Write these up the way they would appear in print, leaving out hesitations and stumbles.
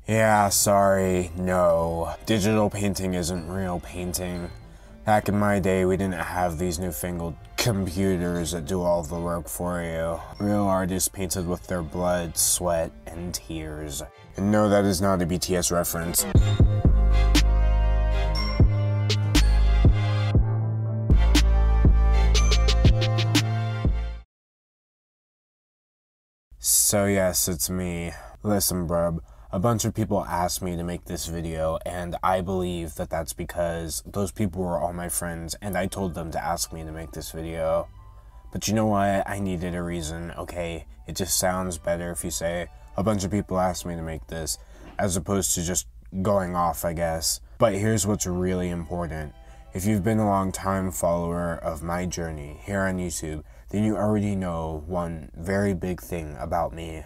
Yeah, sorry, no. Digital painting isn't real painting. Back in my day, we didn't have these newfangled computers that do all the work for you. Real artists painted with their blood, sweat, and tears. And no, that is not a BTS reference. So yes, it's me. Listen, brub. A bunch of people asked me to make this video, and I believe that that's because those people were all my friends, and I told them to ask me to make this video. But you know what? I needed a reason, okay? It just sounds better if you say, a bunch of people asked me to make this, as opposed to just going off, I guess. But here's what's really important. If you've been a long-time follower of my journey here on YouTube, then you already know one very big thing about me.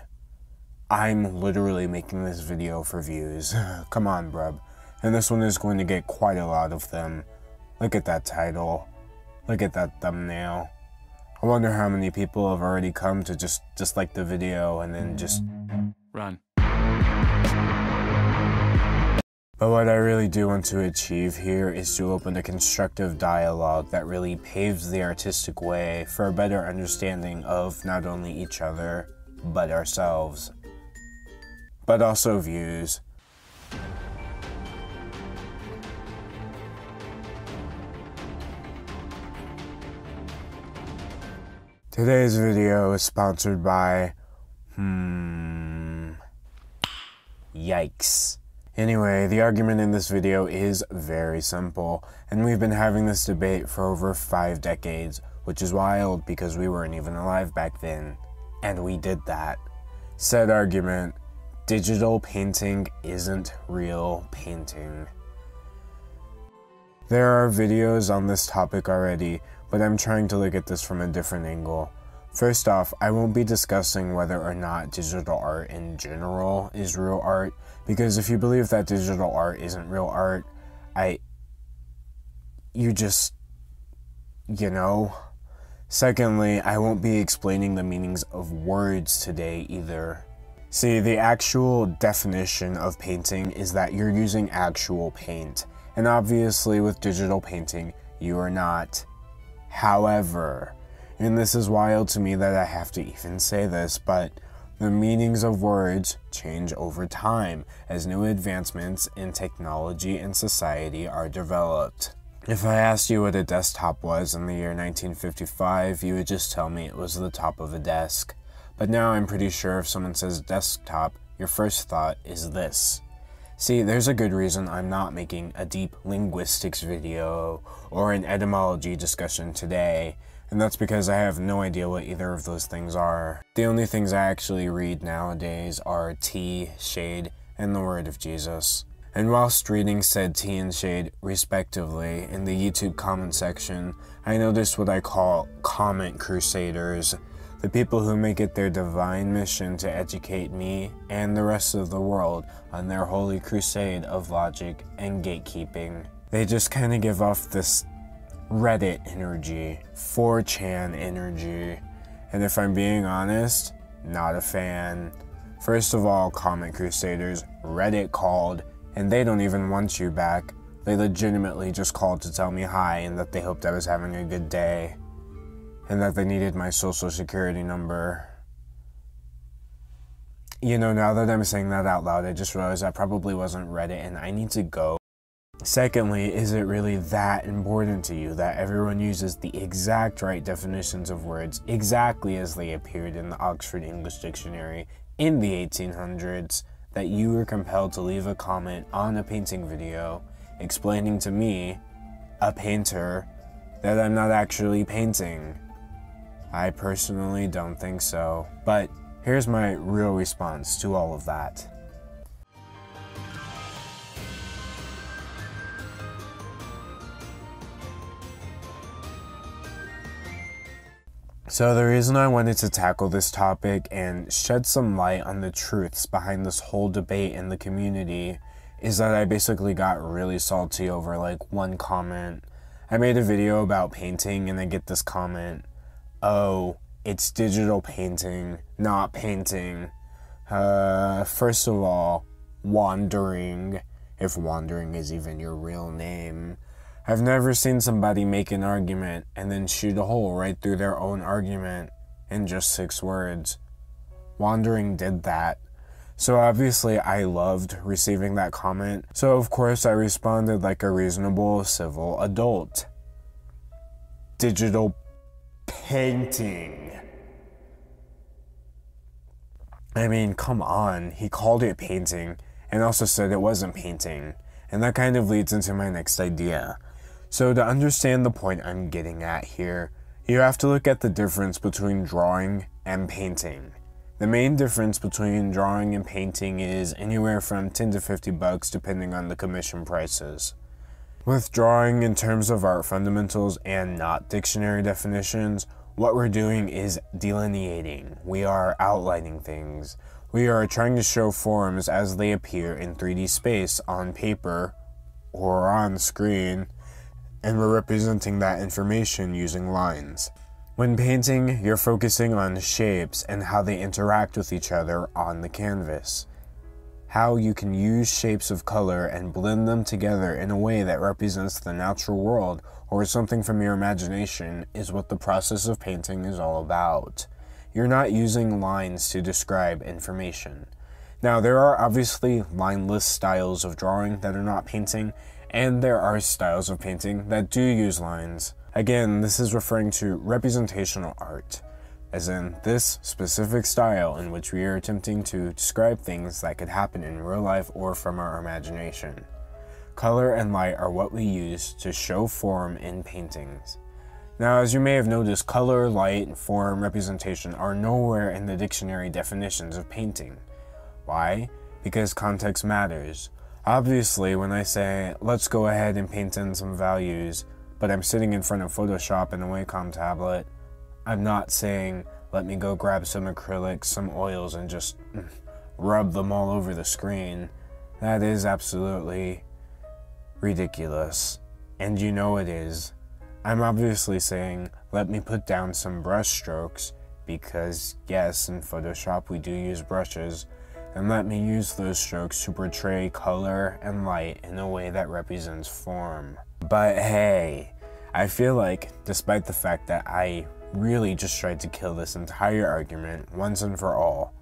I'm literally making this video for views. Come on, brub. And this one is going to get quite a lot of them. Look at that title. Look at that thumbnail. I wonder how many people have already come to just like the video and then just run. But what I really do want to achieve here is to open a constructive dialogue that really paves the artistic way for a better understanding of not only each other, but ourselves. But also views. Today's video is sponsored by, yikes. Anyway, the argument in this video is very simple, and we've been having this debate for over 5 decades, which is wild because we weren't even alive back then, and we did that. Said argument: digital painting isn't real painting. There are videos on this topic already, but I'm trying to look at this from a different angle. First off, I won't be discussing whether or not digital art in general is real art, because if you believe that digital art isn't real art, you know. Secondly, I won't be explaining the meanings of words today either. See, the actual definition of painting is that you're using actual paint, and obviously with digital painting, you are not. However, and this is wild to me that I have to even say this, but the meanings of words change over time as new advancements in technology and society are developed. If I asked you what a desktop was in the year 1955, you would just tell me it was the top of a desk. But now I'm pretty sure if someone says desktop, your first thought is this. See, there's a good reason I'm not making a deep linguistics video or an etymology discussion today, and that's because I have no idea what either of those things are. The only things I actually read nowadays are tea, shade, and the word of Jesus. And whilst reading said tea and shade, respectively, in the YouTube comment section, I noticed what I call comment crusaders. The people who make it their divine mission to educate me and the rest of the world on their holy crusade of logic and gatekeeping. They just kind of give off this Reddit energy, 4chan energy, and if I'm being honest, not a fan. First of all, comment crusaders, Reddit called, and they don't even want you back. They legitimately just called to tell me hi and that they hoped I was having a good day. And that they needed my social security number. You know, now that I'm saying that out loud, I just realized that probably wasn't Reddit and I need to go. Secondly, is it really that important to you that everyone uses the exact right definitions of words exactly as they appeared in the Oxford English Dictionary in the 1800s, that you were compelled to leave a comment on a painting video explaining to me, a painter, that I'm not actually painting? I personally don't think so, but here's my real response to all of that. So the reason I wanted to tackle this topic and shed some light on the truths behind this whole debate in the community is that I basically got really salty over like one comment. I made a video about painting and I get this comment, "Oh, it's digital painting, not painting." First of all, wandering, if wandering is even your real name. I've never seen somebody make an argument and then shoot a hole right through their own argument in just 6 words. Wandering did that. So obviously I loved receiving that comment, so of course I responded like a reasonable civil adult. Digital painting. I mean, come on, he called it painting and also said it wasn't painting, and that kind of leads into my next idea. So to understand the point I'm getting at here, you have to look at the difference between drawing and painting. The main difference between drawing and painting is anywhere from $10 to $50 depending on the commission prices. With drawing in terms of art fundamentals and not dictionary definitions, what we're doing is delineating. We are outlining things. We are trying to show forms as they appear in 3D space on paper or on screen, and we're representing that information using lines. When painting, you're focusing on shapes and how they interact with each other on the canvas. How you can use shapes of color and blend them together in a way that represents the natural world or something from your imagination is what the process of painting is all about. You're not using lines to describe information. Now, there are obviously lineless styles of drawing that are not painting, and there are styles of painting that do use lines. Again, this is referring to representational art, as in this specific style in which we are attempting to describe things that could happen in real life or from our imagination. Color and light are what we use to show form in paintings. Now, as you may have noticed, color, light, and form representation are nowhere in the dictionary definitions of painting. Why? Because context matters. Obviously, when I say, let's go ahead and paint in some values, but I'm sitting in front of Photoshop and a Wacom tablet, I'm not saying, let me go grab some acrylics, some oils, and just rub them all over the screen. That is absolutely ridiculous. And you know it is. I'm obviously saying, let me put down some brush strokes, because yes, in Photoshop we do use brushes, and let me use those strokes to portray color and light in a way that represents form. But hey, I feel like, despite the fact that I really just tried to kill this entire argument once and for all,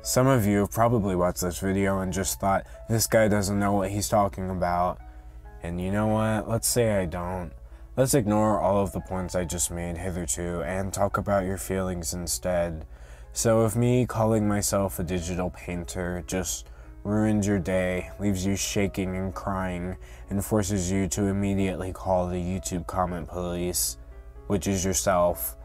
some of you have probably watched this video and just thought, this guy doesn't know what he's talking about. And you know what? Let's say I don't. Let's ignore all of the points I just made hitherto and talk about your feelings instead. So if me calling myself a digital painter just ruins your day, leaves you shaking and crying, and forces you to immediately call the YouTube comment police, which is yourself,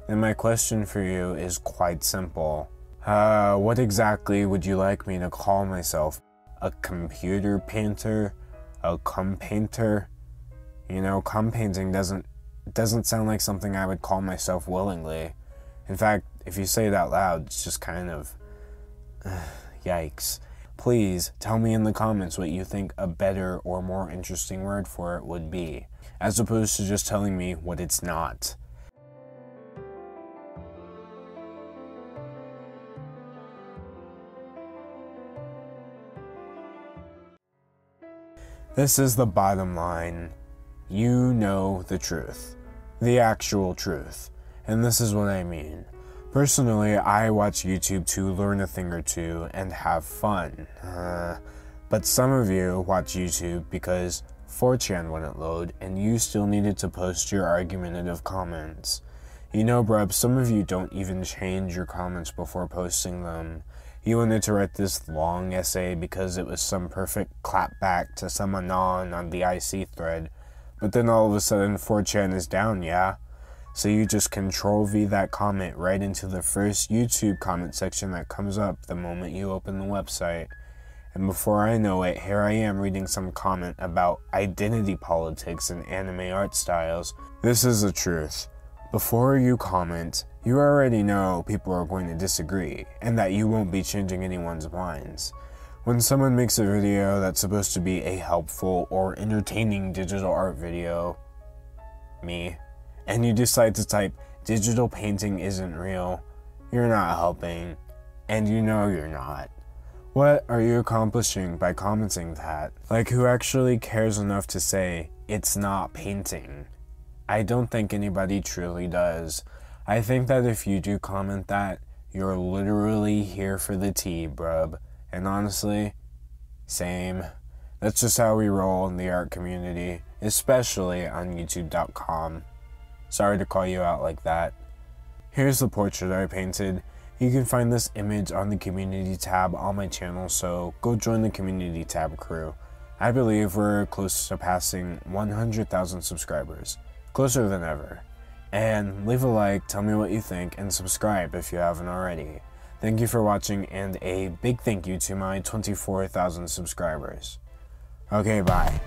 then my question for you is quite simple. What exactly would you like me to call myself? A computer painter? A cum painter? You know, cum painting doesn't sound like something I would call myself willingly. In fact, if you say it out loud, it's just kind of yikes. Please tell me in the comments what you think a better or more interesting word for it would be, as opposed to just telling me what it's not. This is the bottom line. You know the truth. The actual truth. And this is what I mean. Personally, I watch YouTube to learn a thing or two and have fun. But some of you watch YouTube because 4chan wouldn't load and you still needed to post your argumentative comments. You know, bruh, some of you don't even change your comments before posting them. You wanted to write this long essay because it was some perfect clapback to some anon on the IC thread, but then all of a sudden 4chan is down, yeah? So you just Control-V that comment right into the first YouTube comment section that comes up the moment you open the website. And before I know it, here I am reading some comment about identity politics and anime art styles. This is the truth. Before you comment, you already know people are going to disagree, and that you won't be changing anyone's minds. When someone makes a video that's supposed to be a helpful or entertaining digital art video, me, and you decide to type, digital painting isn't real, you're not helping, and you know you're not. What are you accomplishing by commenting that? Like, who actually cares enough to say, it's not painting? I don't think anybody truly does. I think that if you do comment that, you're literally here for the tea, brub. And honestly, same. That's just how we roll in the art community, especially on YouTube.com. Sorry to call you out like that. Here's the portrait I painted. You can find this image on the community tab on my channel, so go join the community tab crew. I believe we're close to surpassing 100,000 subscribers. Closer than ever. And leave a like, tell me what you think, and subscribe if you haven't already. Thank you for watching, and a big thank you to my 24,000 subscribers. Okay, bye.